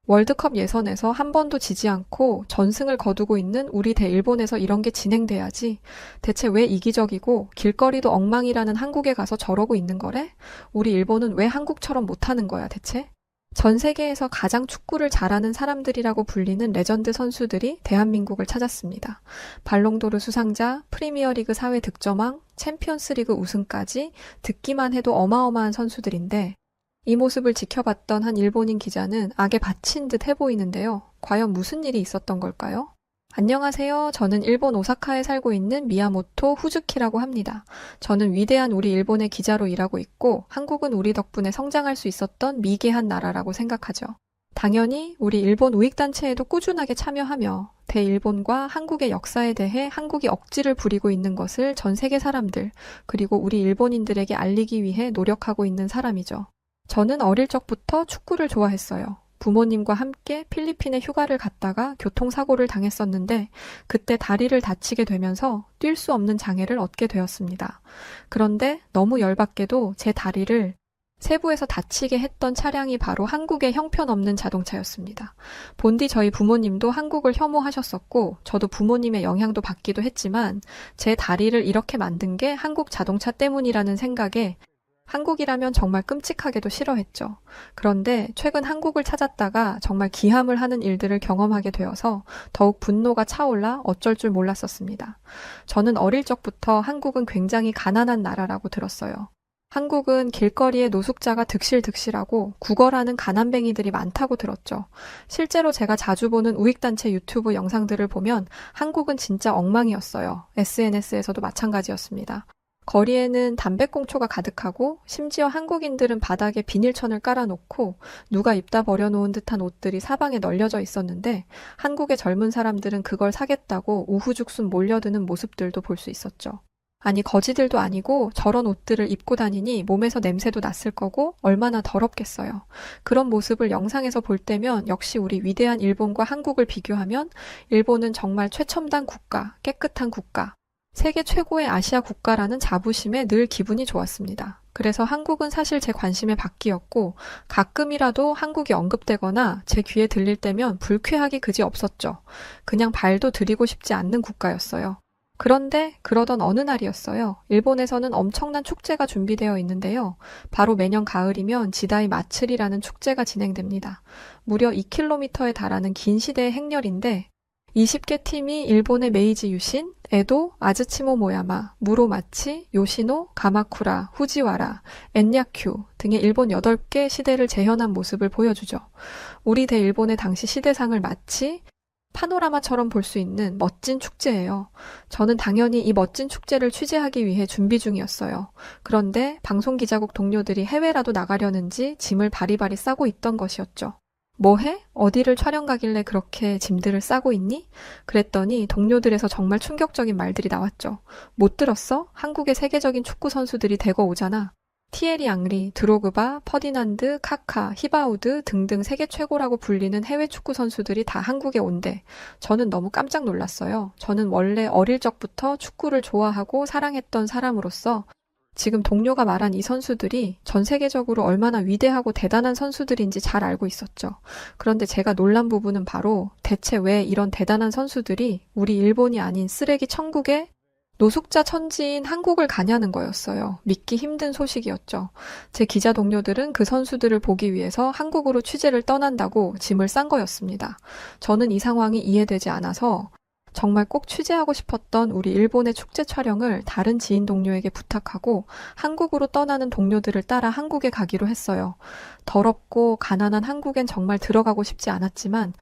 월드컵 예선에서 한 번도 지지 않고 전승을 거두고 있는 우리 대 일본에서 이런 게 진행돼야지. 대체 왜 이기적이고 길거리도 엉망이라는 한국에 가서 저러고 있는 거래? 우리 일본은 왜 한국처럼 못하는 거야, 대체? 전 세계에서 가장 축구를 잘하는 사람들이라고 불리는 레전드 선수들이 대한민국을 찾았습니다. 발롱도르 수상자, 프리미어리그 4회 득점왕, 챔피언스리그 우승까지 듣기만 해도 어마어마한 선수들인데 이 모습을 지켜봤던 한 일본인 기자는 악에 바친 듯 해보이는데요. 과연 무슨 일이 있었던 걸까요? 안녕하세요. 저는 일본 오사카에 살고 있는 미야모토 후즈키라고 합니다. 저는 위대한 우리 일본의 기자로 일하고 있고 한국은 우리 덕분에 성장할 수 있었던 미개한 나라라고 생각하죠. 당연히 우리 일본 우익단체에도 꾸준하게 참여하며 대일본과 한국의 역사에 대해 한국이 억지를 부리고 있는 것을 전 세계 사람들 그리고 우리 일본인들에게 알리기 위해 노력하고 있는 사람이죠. 저는 어릴 적부터 축구를 좋아했어요. 부모님과 함께 필리핀에 휴가를 갔다가 교통사고를 당했었는데 그때 다리를 다치게 되면서 뛸 수 없는 장애를 얻게 되었습니다. 그런데 너무 열받게도 제 다리를 세부에서 다치게 했던 차량이 바로 한국의 형편없는 자동차였습니다. 본디 저희 부모님도 한국을 혐오하셨었고 저도 부모님의 영향도 받기도 했지만 제 다리를 이렇게 만든 게 한국 자동차 때문이라는 생각에 한국이라면 정말 끔찍하게도 싫어했죠. 그런데 최근 한국을 찾았다가 정말 기함을 하는 일들을 경험하게 되어서 더욱 분노가 차올라 어쩔 줄 몰랐었습니다. 저는 어릴 적부터 한국은 굉장히 가난한 나라라고 들었어요. 한국은 길거리에 노숙자가 득실득실하고 구걸하는 가난뱅이들이 많다고 들었죠. 실제로 제가 자주 보는 우익단체 유튜브 영상들을 보면 한국은 진짜 엉망이었어요. SNS에서도 마찬가지였습니다. 거리에는 담배꽁초가 가득하고 심지어 한국인들은 바닥에 비닐천을 깔아놓고 누가 입다 버려놓은 듯한 옷들이 사방에 널려져 있었는데 한국의 젊은 사람들은 그걸 사겠다고 우후죽순 몰려드는 모습들도 볼 수 있었죠. 아니 거지들도 아니고 저런 옷들을 입고 다니니 몸에서 냄새도 났을 거고 얼마나 더럽겠어요. 그런 모습을 영상에서 볼 때면 역시 우리 위대한 일본과 한국을 비교하면 일본은 정말 최첨단 국가, 깨끗한 국가, 세계 최고의 아시아 국가라는 자부심에 늘 기분이 좋았습니다. 그래서 한국은 사실 제 관심의 밖이었고 가끔이라도 한국이 언급되거나 제 귀에 들릴 때면 불쾌하기 그지 없었죠. 그냥 발도 들이고 싶지 않는 국가였어요. 그런데 그러던 어느 날이었어요. 일본에서는 엄청난 축제가 준비되어 있는데요. 바로 매년 가을이면 지다이 마츠리라는 축제가 진행됩니다. 무려 2km에 달하는 긴 시대의 행렬인데 20개 팀이 일본의 메이지 유신, 에도, 아즈치모 모야마, 무로마치, 요시노, 가마쿠라, 후지와라, 엔야큐 등의 일본 8개 시대를 재현한 모습을 보여주죠. 우리 대일본의 당시 시대상을 마치 파노라마처럼 볼 수 있는 멋진 축제예요. 저는 당연히 이 멋진 축제를 취재하기 위해 준비 중이었어요. 그런데 방송기자국 동료들이 해외라도 나가려는지 짐을 바리바리 싸고 있던 것이었죠. 뭐 해? 어디를 촬영 가길래 그렇게 짐들을 싸고 있니? 그랬더니 동료들에서 정말 충격적인 말들이 나왔죠. 못 들었어? 한국의 세계적인 축구 선수들이 대거 오잖아. 티에리 앙리, 드로그바, 퍼디난드, 카카, 히바우드 등등 세계 최고라고 불리는 해외 축구 선수들이 다 한국에 온대. 저는 너무 깜짝 놀랐어요. 저는 원래 어릴 적부터 축구를 좋아하고 사랑했던 사람으로서 지금 동료가 말한 이 선수들이 전 세계적으로 얼마나 위대하고 대단한 선수들인지 잘 알고 있었죠. 그런데 제가 놀란 부분은 바로 대체 왜 이런 대단한 선수들이 우리 일본이 아닌 쓰레기 천국에 노숙자 천지인 한국을 가냐는 거였어요. 믿기 힘든 소식이었죠. 제 기자 동료들은 그 선수들을 보기 위해서 한국으로 취재를 떠난다고 짐을 싼 거였습니다. 저는 이 상황이 이해되지 않아서 정말 꼭 취재하고 싶었던 우리 일본의 축제 촬영을 다른 지인 동료에게 부탁하고 한국으로 떠나는 동료들을 따라 한국에 가기로 했어요. 더럽고 가난한 한국엔 정말 들어가고 싶지 않았지만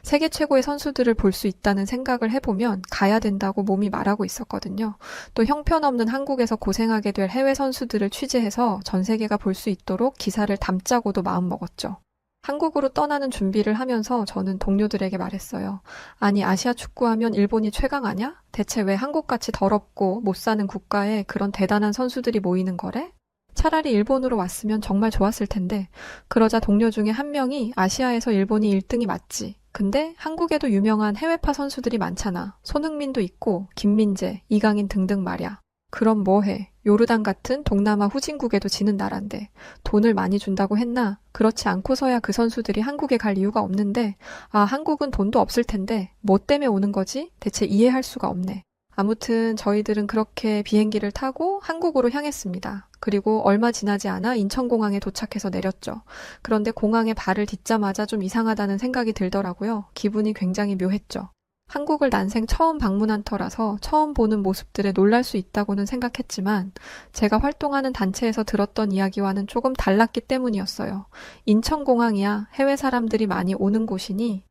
세계 최고의 선수들을 볼 수 있다는 생각을 해보면 가야 된다고 몸이 말하고 있었거든요. 또 형편없는 한국에서 고생하게 될 해외 선수들을 취재해서 전 세계가 볼 수 있도록 기사를 담자고도 마음먹었죠. 한국으로 떠나는 준비를 하면서 저는 동료들에게 말했어요. 아니, 아시아 축구하면 일본이 최강 아냐? 대체 왜 한국같이 더럽고 못 사는 국가에 그런 대단한 선수들이 모이는 거래? 차라리 일본으로 왔으면 정말 좋았을 텐데. 그러자 동료 중에 한 명이 아시아에서 일본이 1등이 맞지. 근데 한국에도 유명한 해외파 선수들이 많잖아. 손흥민도 있고 김민재, 이강인 등등 말이야. 그럼 뭐해? 요르단 같은 동남아 후진국에도 지는 나라인데 돈을 많이 준다고 했나? 그렇지 않고서야 그 선수들이 한국에 갈 이유가 없는데, 아, 한국은 돈도 없을 텐데 뭐 때문에 오는 거지? 대체 이해할 수가 없네. 아무튼 저희들은 그렇게 비행기를 타고 한국으로 향했습니다. 그리고 얼마 지나지 않아 인천공항에 도착해서 내렸죠. 그런데 공항에 발을 딛자마자 좀 이상하다는 생각이 들더라고요. 기분이 굉장히 묘했죠. 한국을 난생 처음 방문한 터라서 처음 보는 모습들에 놀랄 수 있다고는 생각했지만 제가 활동하는 단체에서 들었던 이야기와는 조금 달랐기 때문이었어요. 인천공항이야 해외 사람들이 많이 오는 곳이니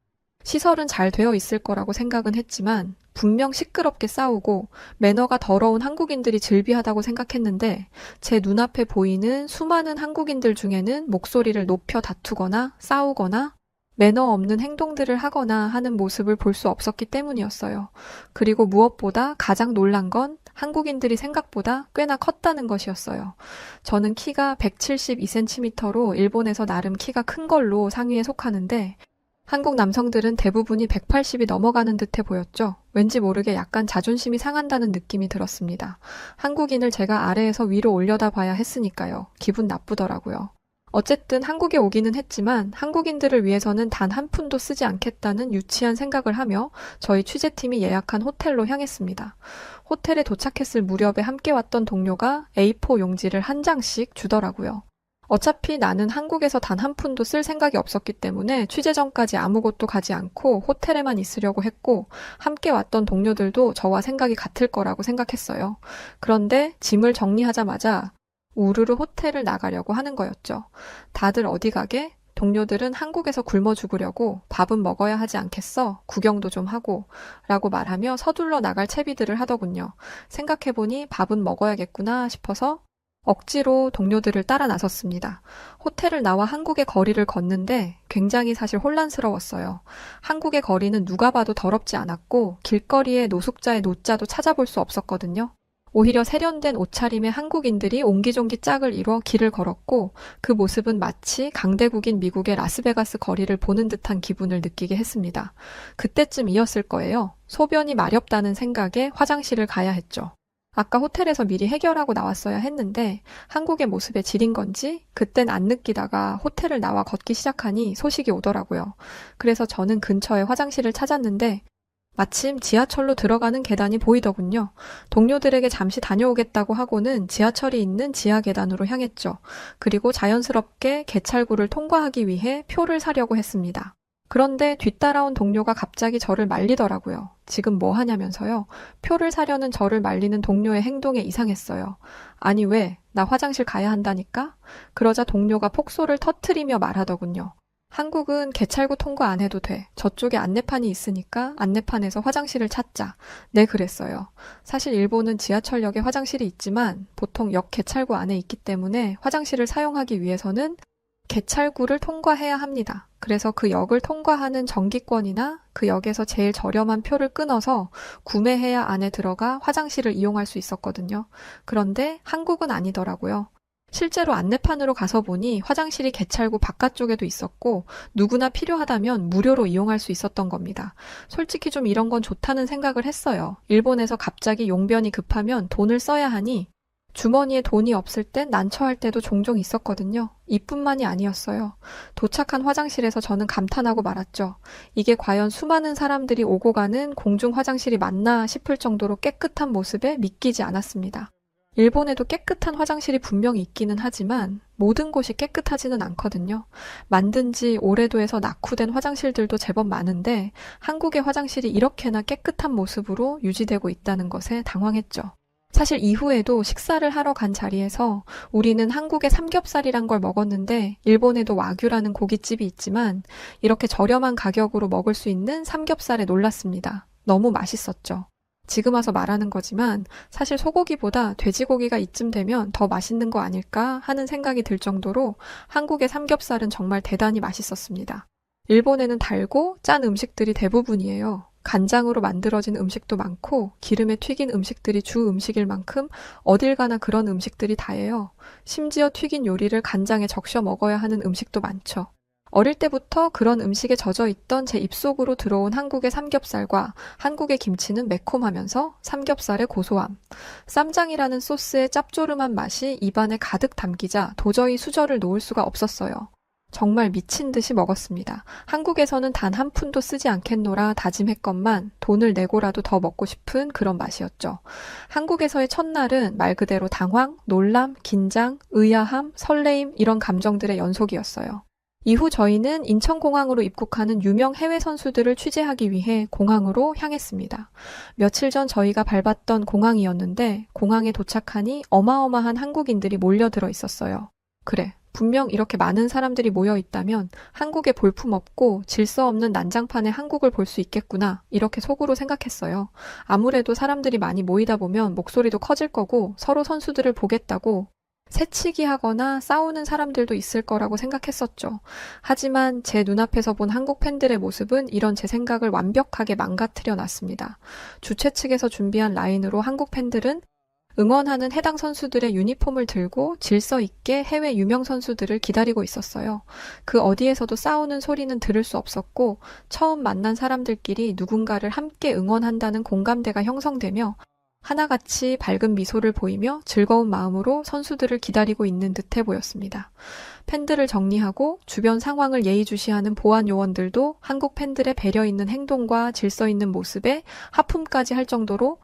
시설은 잘 되어 있을 거라고 생각은 했지만 분명 시끄럽게 싸우고 매너가 더러운 한국인들이 즐비하다고 생각했는데 제 눈앞에 보이는 수많은 한국인들 중에는 목소리를 높여 다투거나 싸우거나 매너 없는 행동들을 하거나 하는 모습을 볼 수 없었기 때문이었어요. 그리고 무엇보다 가장 놀란 건 한국인들이 생각보다 꽤나 컸다는 것이었어요. 저는 키가 172cm로 일본에서 나름 키가 큰 걸로 상위에 속하는데 한국 남성들은 대부분이 180이 넘어가는 듯해 보였죠. 왠지 모르게 약간 자존심이 상한다는 느낌이 들었습니다. 한국인을 제가 아래에서 위로 올려다 봐야 했으니까요. 기분 나쁘더라고요. 어쨌든 한국에 오기는 했지만 한국인들을 위해서는 단 한 푼도 쓰지 않겠다는 유치한 생각을 하며 저희 취재팀이 예약한 호텔로 향했습니다. 호텔에 도착했을 무렵에 함께 왔던 동료가 A4 용지를 한 장씩 주더라고요. 어차피 나는 한국에서 단 한 푼도 쓸 생각이 없었기 때문에 취재 전까지 아무것도 가지 않고 호텔에만 있으려고 했고 함께 왔던 동료들도 저와 생각이 같을 거라고 생각했어요. 그런데 짐을 정리하자마자 우르르 호텔을 나가려고 하는 거였죠. 다들 어디 가게? 동료들은 한국에서 굶어 죽으려고 밥은 먹어야 하지 않겠어? 구경도 좀 하고 라고 말하며 서둘러 나갈 채비들을 하더군요. 생각해보니 밥은 먹어야겠구나 싶어서 억지로 동료들을 따라 나섰습니다. 호텔을 나와 한국의 거리를 걷는데 굉장히 사실 혼란스러웠어요. 한국의 거리는 누가 봐도 더럽지 않았고 길거리에 노숙자의 노자도 찾아볼 수 없었거든요. 오히려 세련된 옷차림의 한국인들이 옹기종기 짝을 이뤄 길을 걸었고 그 모습은 마치 강대국인 미국의 라스베가스 거리를 보는 듯한 기분을 느끼게 했습니다. 그때쯤이었을 거예요. 소변이 마렵다는 생각에 화장실을 가야 했죠. 아까 호텔에서 미리 해결하고 나왔어야 했는데 한국의 모습에 지린 건지 그땐 안 느끼다가 호텔을 나와 걷기 시작하니 소식이 오더라고요. 그래서 저는 근처에 화장실을 찾았는데 마침 지하철로 들어가는 계단이 보이더군요. 동료들에게 잠시 다녀오겠다고 하고는 지하철이 있는 지하 계단으로 향했죠. 그리고 자연스럽게 개찰구를 통과하기 위해 표를 사려고 했습니다. 그런데 뒤따라온 동료가 갑자기 저를 말리더라고요. 지금 뭐 하냐면서요. 표를 사려는 저를 말리는 동료의 행동에 이상했어요. 아니 왜? 나 화장실 가야 한다니까? 그러자 동료가 폭소를 터트리며 말하더군요. 한국은 개찰구 통과 안 해도 돼. 저쪽에 안내판이 있으니까 안내판에서 화장실을 찾자. 네, 그랬어요. 사실 일본은 지하철역에 화장실이 있지만 보통 역 개찰구 안에 있기 때문에 화장실을 사용하기 위해서는 개찰구를 통과해야 합니다. 그래서 그 역을 통과하는 정기권이나 그 역에서 제일 저렴한 표를 끊어서 구매해야 안에 들어가 화장실을 이용할 수 있었거든요. 그런데 한국은 아니더라고요. 실제로 안내판으로 가서 보니 화장실이 개찰구 바깥쪽에도 있었고 누구나 필요하다면 무료로 이용할 수 있었던 겁니다. 솔직히 좀 이런 건 좋다는 생각을 했어요. 일본에서 갑자기 용변이 급하면 돈을 써야 하니 주머니에 돈이 없을 땐 난처할 때도 종종 있었거든요. 이뿐만이 아니었어요. 도착한 화장실에서 저는 감탄하고 말았죠. 이게 과연 수많은 사람들이 오고 가는 공중 화장실이 맞나 싶을 정도로 깨끗한 모습에 믿기지 않았습니다. 일본에도 깨끗한 화장실이 분명히 있기는 하지만 모든 곳이 깨끗하지는 않거든요. 만든 지 오래도 해서 낙후된 화장실들도 제법 많은데 한국의 화장실이 이렇게나 깨끗한 모습으로 유지되고 있다는 것에 당황했죠. 사실 이후에도 식사를 하러 간 자리에서 우리는 한국의 삼겹살이란 걸 먹었는데 일본에도 와규라는 고깃집이 있지만 이렇게 저렴한 가격으로 먹을 수 있는 삼겹살에 놀랐습니다. 너무 맛있었죠. 지금 와서 말하는 거지만 사실 소고기보다 돼지고기가 이쯤 되면 더 맛있는 거 아닐까 하는 생각이 들 정도로 한국의 삼겹살은 정말 대단히 맛있었습니다. 일본에는 달고 짠 음식들이 대부분이에요. 간장으로 만들어진 음식도 많고 기름에 튀긴 음식들이 주 음식일 만큼 어딜 가나 그런 음식들이 다예요. 심지어 튀긴 요리를 간장에 적셔 먹어야 하는 음식도 많죠. 어릴 때부터 그런 음식에 젖어 있던 제 입속으로 들어온 한국의 삼겹살과 한국의 김치는 매콤하면서 삼겹살의 고소함, 쌈장이라는 소스의 짭조름한 맛이 입안에 가득 담기자 도저히 수저를 놓을 수가 없었어요. 정말 미친 듯이 먹었습니다. 한국에서는 단 한 푼도 쓰지 않겠노라 다짐했건만 돈을 내고라도 더 먹고 싶은 그런 맛이었죠. 한국에서의 첫날은 말 그대로 당황, 놀람, 긴장, 의아함, 설레임 이런 감정들의 연속이었어요. 이후 저희는 인천공항으로 입국하는 유명 해외 선수들을 취재하기 위해 공항으로 향했습니다. 며칠 전 저희가 밟았던 공항이었는데 공항에 도착하니 어마어마한 한국인들이 몰려들어 있었어요. 그래, 분명 이렇게 많은 사람들이 모여 있다면 한국에 볼품없고 질서 없는 난장판의 한국을 볼 수 있겠구나 이렇게 속으로 생각했어요. 아무래도 사람들이 많이 모이다 보면 목소리도 커질 거고 서로 선수들을 보겠다고 새치기 하거나 싸우는 사람들도 있을 거라고 생각했었죠. 하지만 제 눈앞에서 본 한국 팬들의 모습은 이런 제 생각을 완벽하게 망가뜨려 놨습니다. 주최 측에서 준비한 라인으로 한국 팬들은 응원하는 해당 선수들의 유니폼을 들고 질서 있게 해외 유명 선수들을 기다리고 있었어요. 그 어디에서도 싸우는 소리는 들을 수 없었고 처음 만난 사람들끼리 누군가를 함께 응원한다는 공감대가 형성되며 하나같이 밝은 미소를 보이며 즐거운 마음으로 선수들을 기다리고 있는 듯해 보였습니다. 팬들을 정리하고 주변 상황을 예의주시하는 보안 요원들도 한국 팬들의 배려 있는 행동과 질서 있는 모습에 하품까지 할 정도로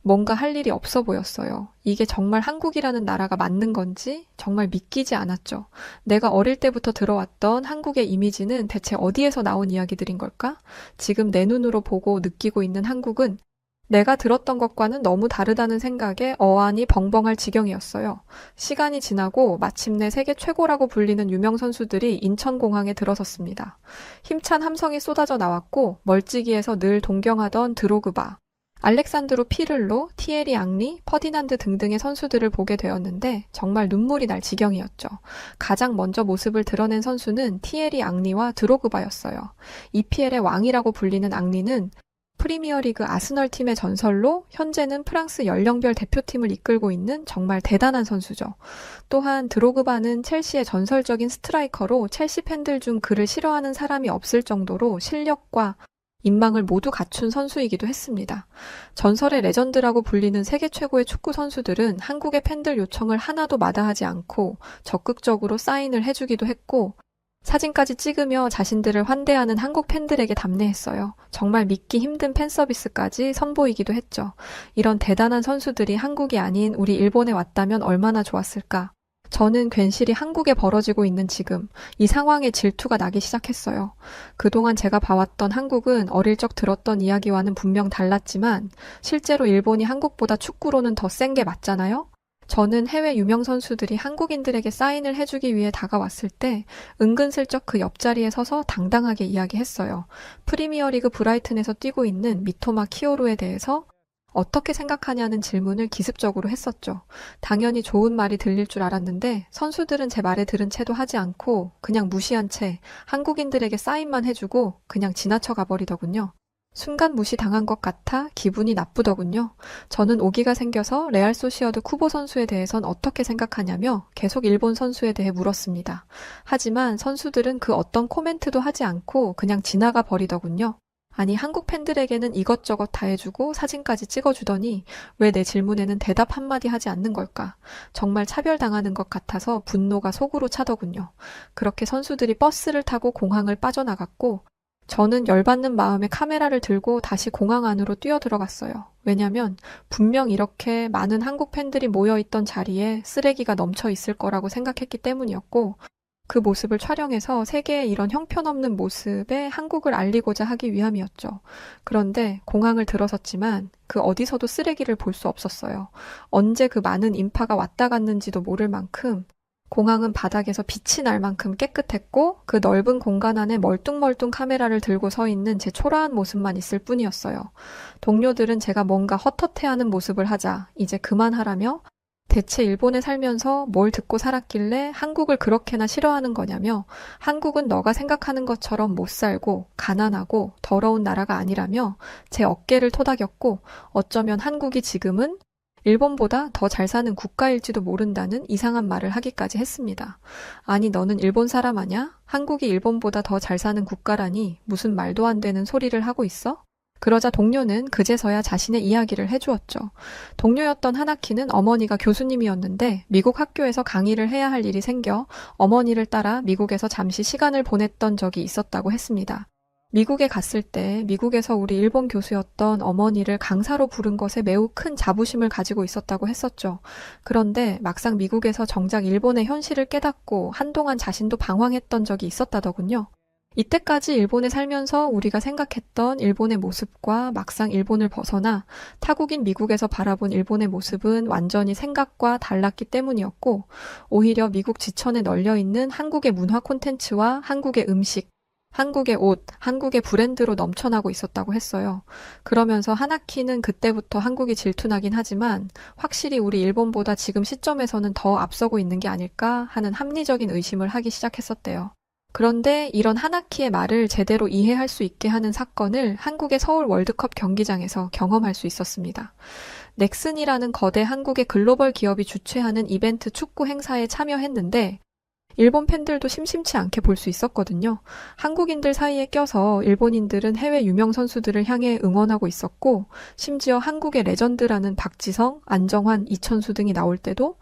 뭔가 할 일이 없어 보였어요. 이게 정말 한국이라는 나라가 맞는 건지 정말 믿기지 않았죠. 내가 어릴 때부터 들어왔던 한국의 이미지는 대체 어디에서 나온 이야기들인 걸까? 지금 내 눈으로 보고 느끼고 있는 한국은 내가 들었던 것과는 너무 다르다는 생각에 어안이 벙벙할 지경이었어요. 시간이 지나고 마침내 세계 최고라고 불리는 유명 선수들이 인천공항에 들어섰습니다. 힘찬 함성이 쏟아져 나왔고 멀찍이에서 늘 동경하던 드로그바, 알렉산드로 피를로, 티에리 앙리, 퍼디난드 등등의 선수들을 보게 되었는데 정말 눈물이 날 지경이었죠. 가장 먼저 모습을 드러낸 선수는 티에리 앙리와 드로그바였어요. EPL의 왕이라고 불리는 앙리는 프리미어리그 아스널 팀의 전설로 현재는 프랑스 연령별 대표팀을 이끌고 있는 정말 대단한 선수죠. 또한 드로그바는 첼시의 전설적인 스트라이커로 첼시 팬들 중 그를 싫어하는 사람이 없을 정도로 실력과 인망을 모두 갖춘 선수이기도 했습니다. 전설의 레전드라고 불리는 세계 최고의 축구 선수들은 한국의 팬들 요청을 하나도 마다하지 않고 적극적으로 사인을 해주기도 했고 사진까지 찍으며 자신들을 환대하는 한국 팬들에게 답례했어요. 정말 믿기 힘든 팬 서비스까지 선보이기도 했죠. 이런 대단한 선수들이 한국이 아닌 우리 일본에 왔다면 얼마나 좋았을까. 저는 괜시리 한국에 벌어지고 있는 지금 이 상황에 질투가 나기 시작했어요. 그동안 제가 봐왔던 한국은 어릴 적 들었던 이야기와는 분명 달랐지만 실제로 일본이 한국보다 축구로는 더 센 게 맞잖아요? 저는 해외 유명 선수들이 한국인들에게 사인을 해주기 위해 다가왔을 때 은근슬쩍 그 옆자리에 서서 당당하게 이야기했어요. 프리미어리그 브라이튼에서 뛰고 있는 미토마 키오루에 대해서 어떻게 생각하냐는 질문을 기습적으로 했었죠. 당연히 좋은 말이 들릴 줄 알았는데 선수들은 제 말에 들은 채도 하지 않고 그냥 무시한 채 한국인들에게 사인만 해주고 그냥 지나쳐 가버리더군요. 순간 무시당한 것 같아 기분이 나쁘더군요. 저는 오기가 생겨서 레알 소시어드 쿠보 선수에 대해선 어떻게 생각하냐며 계속 일본 선수에 대해 물었습니다. 하지만 선수들은 그 어떤 코멘트도 하지 않고 그냥 지나가 버리더군요. 아니 한국 팬들에게는 이것저것 다 해주고 사진까지 찍어주더니 왜 내 질문에는 대답 한마디 하지 않는 걸까? 정말 차별당하는 것 같아서 분노가 속으로 차더군요. 그렇게 선수들이 버스를 타고 공항을 빠져나갔고 저는 열받는 마음에 카메라를 들고 다시 공항 안으로 뛰어들어갔어요. 왜냐면 분명 이렇게 많은 한국 팬들이 모여있던 자리에 쓰레기가 넘쳐 있을 거라고 생각했기 때문이었고 그 모습을 촬영해서 세계의 이런 형편없는 모습에 한국을 알리고자 하기 위함이었죠. 그런데 공항을 들어섰지만 그 어디서도 쓰레기를 볼 수 없었어요. 언제 그 많은 인파가 왔다 갔는지도 모를 만큼 공항은 바닥에서 빛이 날 만큼 깨끗했고 그 넓은 공간 안에 멀뚱멀뚱 카메라를 들고 서 있는 제 초라한 모습만 있을 뿐이었어요. 동료들은 제가 뭔가 헛헛해하는 모습을 하자 이제 그만하라며 대체 일본에 살면서 뭘 듣고 살았길래 한국을 그렇게나 싫어하는 거냐며 한국은 너가 생각하는 것처럼 못 살고 가난하고 더러운 나라가 아니라며 제 어깨를 토닥였고 어쩌면 한국이 지금은 일본보다 더 잘 사는 국가일지도 모른다는 이상한 말을 하기까지 했습니다. 아니, 너는 일본 사람 아냐? 한국이 일본보다 더 잘 사는 국가라니 무슨 말도 안 되는 소리를 하고 있어? 그러자 동료는 그제서야 자신의 이야기를 해주었죠. 동료였던 하나키는 어머니가 교수님이었는데 미국 학교에서 강의를 해야 할 일이 생겨 어머니를 따라 미국에서 잠시 시간을 보냈던 적이 있었다고 했습니다. 미국에 갔을 때 미국에서 우리 일본 교수였던 어머니를 강사로 부른 것에 매우 큰 자부심을 가지고 있었다고 했었죠. 그런데 막상 미국에서 정작 일본의 현실을 깨닫고 한동안 자신도 방황했던 적이 있었다더군요. 이때까지 일본에 살면서 우리가 생각했던 일본의 모습과 막상 일본을 벗어나 타국인 미국에서 바라본 일본의 모습은 완전히 생각과 달랐기 때문이었고, 오히려 미국 지천에 널려있는 한국의 문화 콘텐츠와 한국의 음식, 한국의 옷, 한국의 브랜드로 넘쳐나고 있었다고 했어요. 그러면서 하나키는 그때부터 한국이 질투나긴 하지만 확실히 우리 일본보다 지금 시점에서는 더 앞서고 있는 게 아닐까 하는 합리적인 의심을 하기 시작했었대요. 그런데 이런 하나키의 말을 제대로 이해할 수 있게 하는 사건을 한국의 서울 월드컵 경기장에서 경험할 수 있었습니다. 넥슨이라는 거대 한국의 글로벌 기업이 주최하는 이벤트 축구 행사에 참여했는데 일본 팬들도 심심치 않게 볼 수 있었거든요. 한국인들 사이에 껴서 일본인들은 해외 유명 선수들을 향해 응원하고 있었고, 심지어 한국의 레전드라는 박지성, 안정환, 이천수 등이 나올 때도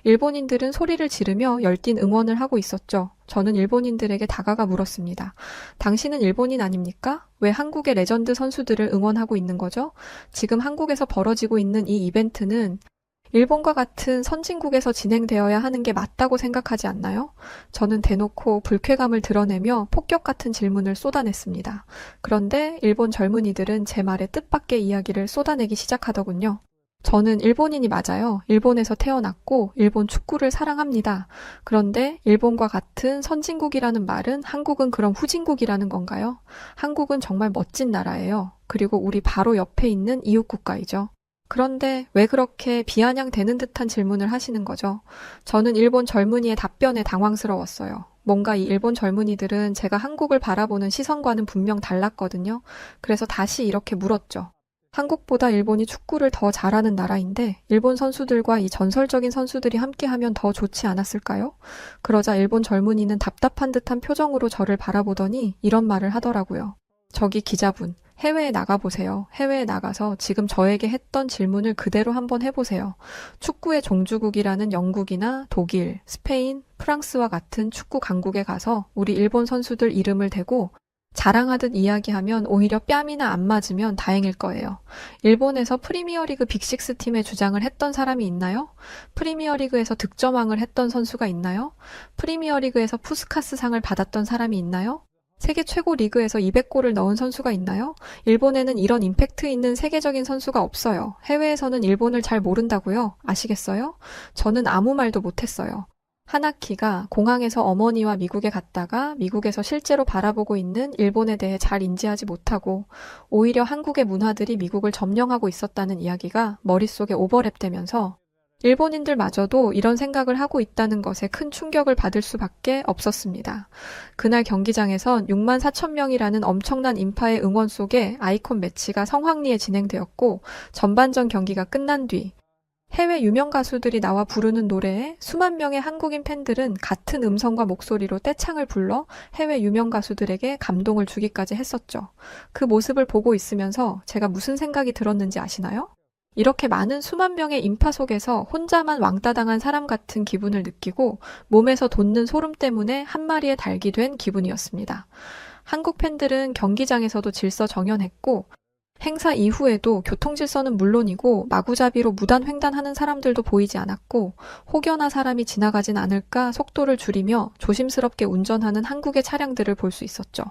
일본인들은 소리를 지르며 열띤 응원을 하고 있었죠. 저는 일본인들에게 다가가 물었습니다. 당신은 일본인 아닙니까? 왜 한국의 레전드 선수들을 응원하고 있는 거죠? 지금 한국에서 벌어지고 있는 이 이벤트는 일본과 같은 선진국에서 진행되어야 하는 게 맞다고 생각하지 않나요? 저는 대놓고 불쾌감을 드러내며 폭격 같은 질문을 쏟아냈습니다. 그런데 일본 젊은이들은 제 말에 뜻밖의 이야기를 쏟아내기 시작하더군요. 저는 일본인이 맞아요. 일본에서 태어났고 일본 축구를 사랑합니다. 그런데 일본과 같은 선진국이라는 말은 한국은 그럼 후진국이라는 건가요? 한국은 정말 멋진 나라예요. 그리고 우리 바로 옆에 있는 이웃 국가이죠. 그런데 왜 그렇게 비아냥대는 듯한 질문을 하시는 거죠? 저는 일본 젊은이의 답변에 당황스러웠어요. 뭔가 이 일본 젊은이들은 제가 한국을 바라보는 시선과는 분명 달랐거든요. 그래서 다시 이렇게 물었죠. 한국보다 일본이 축구를 더 잘하는 나라인데 일본 선수들과 이 전설적인 선수들이 함께하면 더 좋지 않았을까요? 그러자 일본 젊은이는 답답한 듯한 표정으로 저를 바라보더니 이런 말을 하더라고요. 저기 기자분, 해외에 나가보세요. 해외에 나가서 지금 저에게 했던 질문을 그대로 한번 해보세요. 축구의 종주국이라는 영국이나 독일, 스페인, 프랑스와 같은 축구 강국에 가서 우리 일본 선수들 이름을 대고 자랑하듯 이야기하면 오히려 뺨이나 안 맞으면 다행일 거예요. 일본에서 프리미어리그 빅식스 팀에 주장을 했던 사람이 있나요? 프리미어리그에서 득점왕을 했던 선수가 있나요? 프리미어리그에서 푸스카스 상을 받았던 사람이 있나요? 세계 최고 리그에서 200골을 넣은 선수가 있나요? 일본에는 이런 임팩트 있는 세계적인 선수가 없어요. 해외에서는 일본을 잘 모른다고요? 아시겠어요? 저는 아무 말도 못했어요. 하나키가 공항에서 어머니와 미국에 갔다가 미국에서 실제로 바라보고 있는 일본에 대해 잘 인지하지 못하고 오히려 한국의 문화들이 미국을 점령하고 있었다는 이야기가 머릿속에 오버랩되면서 일본인들마저도 이런 생각을 하고 있다는 것에 큰 충격을 받을 수밖에 없었습니다. 그날 경기장에선 6만 4천 명이라는 엄청난 인파의 응원 속에 아이콘 매치가 성황리에 진행되었고 전반전 경기가 끝난 뒤 해외 유명 가수들이 나와 부르는 노래에 수만 명의 한국인 팬들은 같은 음성과 목소리로 떼창을 불러 해외 유명 가수들에게 감동을 주기까지 했었죠. 그 모습을 보고 있으면서 제가 무슨 생각이 들었는지 아시나요? 이렇게 많은 수만 명의 인파 속에서 혼자만 왕따당한 사람 같은 기분을 느끼고 몸에서 돋는 소름 때문에 한 마리의 닭이 된 기분이었습니다. 한국 팬들은 경기장에서도 질서 정연했고 행사 이후에도 교통질서는 물론이고 마구잡이로 무단횡단하는 사람들도 보이지 않았고 혹여나 사람이 지나가진 않을까 속도를 줄이며 조심스럽게 운전하는 한국의 차량들을 볼 수 있었죠.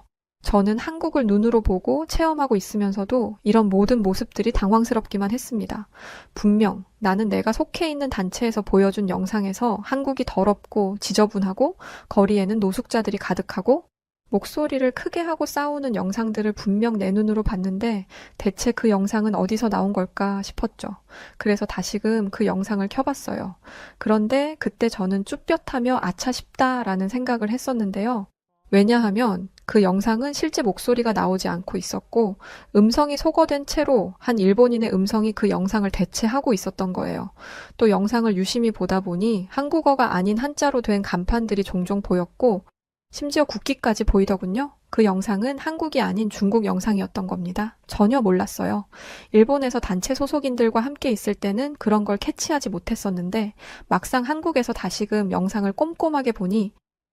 저는 한국을 눈으로 보고 체험하고 있으면서도 이런 모든 모습들이 당황스럽기만 했습니다. 분명 나는 내가 속해 있는 단체에서 보여준 영상에서 한국이 더럽고 지저분하고 거리에는 노숙자들이 가득하고 목소리를 크게 하고 싸우는 영상들을 분명 내 눈으로 봤는데 대체 그 영상은 어디서 나온 걸까 싶었죠. 그래서 다시금 그 영상을 켜봤어요. 그런데 그때 저는 쭈뼛하며 아차 싶다라는 생각을 했었는데요. 왜냐하면 그 영상은 실제 목소리가 나오지 않고 있었고 음성이 소거된 채로 한 일본인의 음성이 그 영상을 대체하고 있었던 거예요. 또 영상을 유심히 보다 보니 한국어가 아닌 한자로 된 간판들이 종종 보였고 심지어 국기까지 보이더군요. 그 영상은 한국이 아닌 중국 영상이었던 겁니다. 전혀 몰랐어요. 일본에서 단체 소속인들과 함께 있을 때는 그런 걸 캐치하지 못했었는데 막상 한국에서 다시금 영상을 꼼꼼하게 보니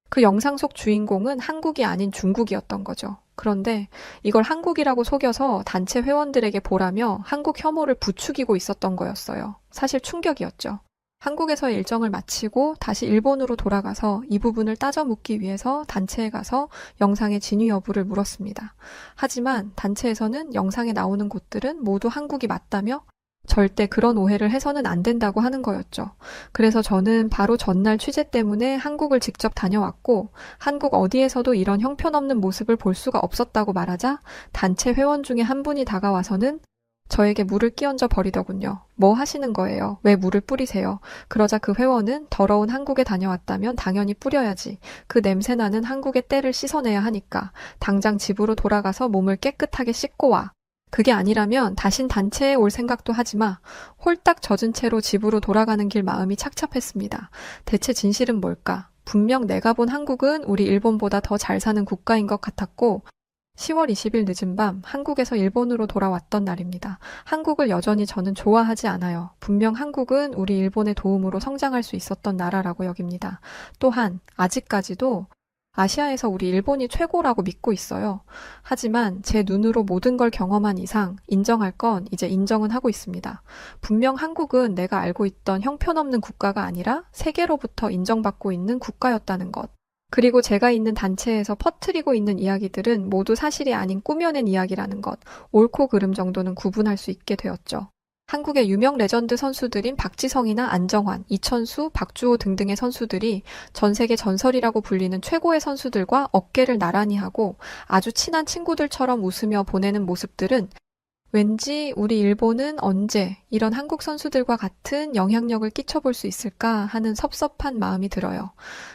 그 영상 속 주인공은 한국이 아닌 중국이었던 거죠. 그런데 이걸 한국이라고 속여서 단체 회원들에게 보라며 한국 혐오를 부추기고 있었던 거였어요. 사실 충격이었죠. 한국에서의 일정을 마치고 다시 일본으로 돌아가서 이 부분을 따져 묻기 위해서 단체에 가서 영상의 진위 여부를 물었습니다. 하지만 단체에서는 영상에 나오는 곳들은 모두 한국이 맞다며 절대 그런 오해를 해서는 안 된다고 하는 거였죠. 그래서 저는 바로 전날 취재 때문에 한국을 직접 다녀왔고 한국 어디에서도 이런 형편없는 모습을 볼 수가 없었다고 말하자 단체 회원 중에 한 분이 다가와서는 저에게 물을 끼얹어 버리더군요. 뭐 하시는 거예요? 왜 물을 뿌리세요? 그러자 그 회원은 더러운 한국에 다녀왔다면 당연히 뿌려야지. 그 냄새나는 한국의 때를 씻어내야 하니까 당장 집으로 돌아가서 몸을 깨끗하게 씻고 와. 그게 아니라면 다신 단체에 올 생각도 하지 마. 홀딱 젖은 채로 집으로 돌아가는 길 마음이 착잡했습니다. 대체 진실은 뭘까? 분명 내가 본 한국은 우리 일본보다 더 잘 사는 국가인 것 같았고 10월 20일 늦은 밤 한국에서 일본으로 돌아왔던 날입니다. 한국을 여전히 저는 좋아하지 않아요. 분명 한국은 우리 일본의 도움으로 성장할 수 있었던 나라라고 여깁니다. 또한 아직까지도 아시아에서 우리 일본이 최고라고 믿고 있어요. 하지만 제 눈으로 모든 걸 경험한 이상 인정할 건 이제 인정은 하고 있습니다. 분명 한국은 내가 알고 있던 형편없는 국가가 아니라 세계로부터 인정받고 있는 국가였다는 것. 그리고 제가 있는 단체에서 퍼뜨리고 있는 이야기들은 모두 사실이 아닌 꾸며낸 이야기라는 것, 옳고 그름 정도는 구분할 수 있게 되었죠. 한국의 유명 레전드 선수들인 박지성이나 안정환, 이천수, 박주호 등등의 선수들이 전 세계 전설이라고 불리는 최고의 선수들과 어깨를 나란히 하고 아주 친한 친구들처럼 웃으며 보내는 모습들은 왠지 우리 일본은 언제 이런 한국 선수들과 같은 영향력을 끼쳐볼 수 있을까 하는 섭섭한 마음이 들어요.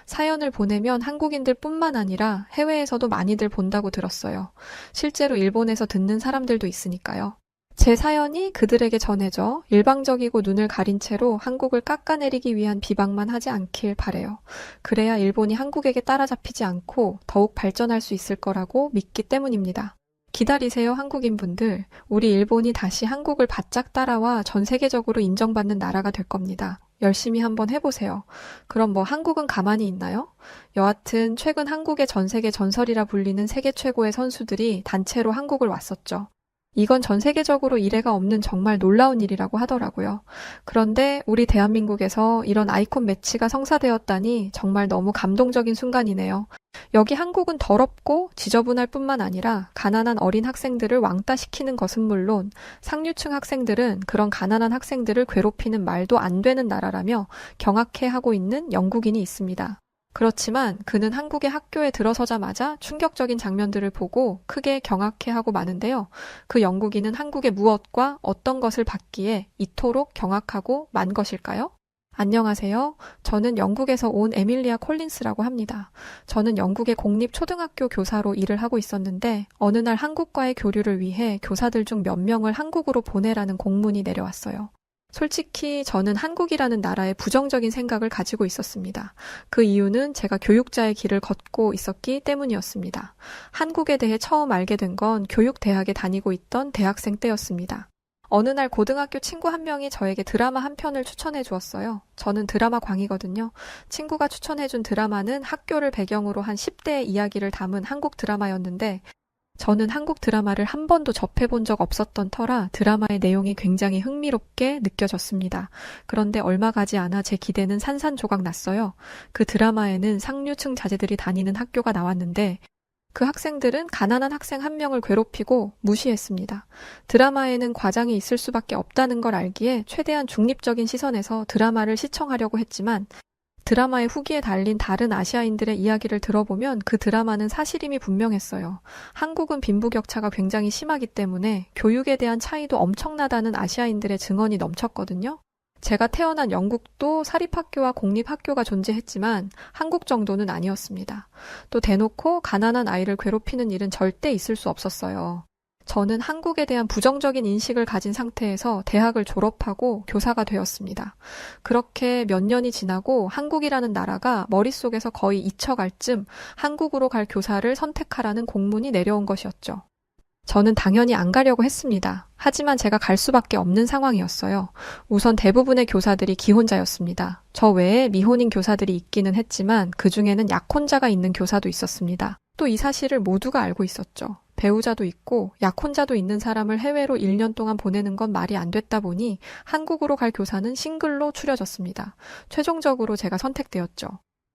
사연을 보내면 한국인들 뿐만 아니라 해외에서도 많이들 본다고 들었어요. 실제로 일본에서 듣는 사람들도 있으니까요. 제 사연이 그들에게 전해져 일방적이고 눈을 가린 채로 한국을 깎아내리기 위한 비방만 하지 않길 바래요. 그래야 일본이 한국에게 따라잡히지 않고 더욱 발전할 수 있을 거라고 믿기 때문입니다. 기다리세요, 한국인분들. 우리 일본이 다시 한국을 바짝 따라와 전 세계적으로 인정받는 나라가 될 겁니다. 열심히 한번 해보세요. 그럼 뭐 한국은 가만히 있나요? 여하튼 최근 한국의 전 세계 전설이라 불리는 세계 최고의 선수들이 단체로 한국을 왔었죠. 이건 전 세계적으로 이례가 없는 정말 놀라운 일이라고 하더라고요. 그런데 우리 대한민국에서 이런 아이콘 매치가 성사되었다니 정말 너무 감동적인 순간이네요. 여기 한국은 더럽고 지저분할 뿐만 아니라 가난한 어린 학생들을 왕따시키는 것은 물론 상류층 학생들은 그런 가난한 학생들을 괴롭히는 말도 안 되는 나라라며 경악해하고 있는 영국인이 있습니다. 그렇지만 그는 한국의 학교에 들어서자마자 충격적인 장면들을 보고 크게 경악해하고 마는데요. 그 영국인은 한국의 무엇과 어떤 것을 받기에 이토록 경악하고 만 것일까요? 안녕하세요. 저는 영국에서 온 에밀리아 콜린스라고 합니다. 저는 영국의 공립초등학교 교사로 일을 하고 있었는데 어느 날 한국과의 교류를 위해 교사들 중 몇 명을 한국으로 보내라는 공문이 내려왔어요. 솔직히 저는 한국이라는 나라에 부정적인 생각을 가지고 있었습니다. 그 이유는 제가 교육자의 길을 걷고 있었기 때문이었습니다. 한국에 대해 처음 알게 된 건 교육대학에 다니고 있던 대학생 때였습니다. 어느 날 고등학교 친구 한 명이 저에게 드라마 한 편을 추천해 주었어요. 저는 드라마 광이거든요. 친구가 추천해준 드라마는 학교를 배경으로 한 10대의 이야기를 담은 한국 드라마였는데 저는 한국 드라마를 한 번도 접해본 적 없었던 터라 드라마의 내용이 굉장히 흥미롭게 느껴졌습니다. 그런데 얼마 가지 않아 제 기대는 산산조각 났어요. 그 드라마에는 상류층 자제들이 다니는 학교가 나왔는데 그 학생들은 가난한 학생 한 명을 괴롭히고 무시했습니다. 드라마에는 과장이 있을 수밖에 없다는 걸 알기에 최대한 중립적인 시선에서 드라마를 시청하려고 했지만 드라마의 후기에 달린 다른 아시아인들의 이야기를 들어보면 그 드라마는 사실임이 분명했어요. 한국은 빈부격차가 굉장히 심하기 때문에 교육에 대한 차이도 엄청나다는 아시아인들의 증언이 넘쳤거든요. 제가 태어난 영국도 사립학교와 공립학교가 존재했지만 한국 정도는 아니었습니다. 또 대놓고 가난한 아이를 괴롭히는 일은 절대 있을 수 없었어요. 저는 한국에 대한 부정적인 인식을 가진 상태에서 대학을 졸업하고 교사가 되었습니다. 그렇게 몇 년이 지나고 한국이라는 나라가 머릿속에서 거의 잊혀갈 쯤 한국으로 갈 교사를 선택하라는 공문이 내려온 것이었죠. 저는 당연히 안 가려고 했습니다. 하지만 제가 갈 수밖에 없는 상황이었어요. 우선 대부분의 교사들이 기혼자였습니다. 저 외에 미혼인 교사들이 있기는 했지만 그 중에는 약혼자가 있는 교사도 있었습니다. 또 이 사실을 모두가 알고 있었죠. 배우자도 있고 약혼자도 있는 사람을 해외로 1년 동안 보내는 건 말이 안 됐다 보니 한국으로 갈 교사는 싱글로 추려졌습니다. 최종적으로 제가 선택되었죠.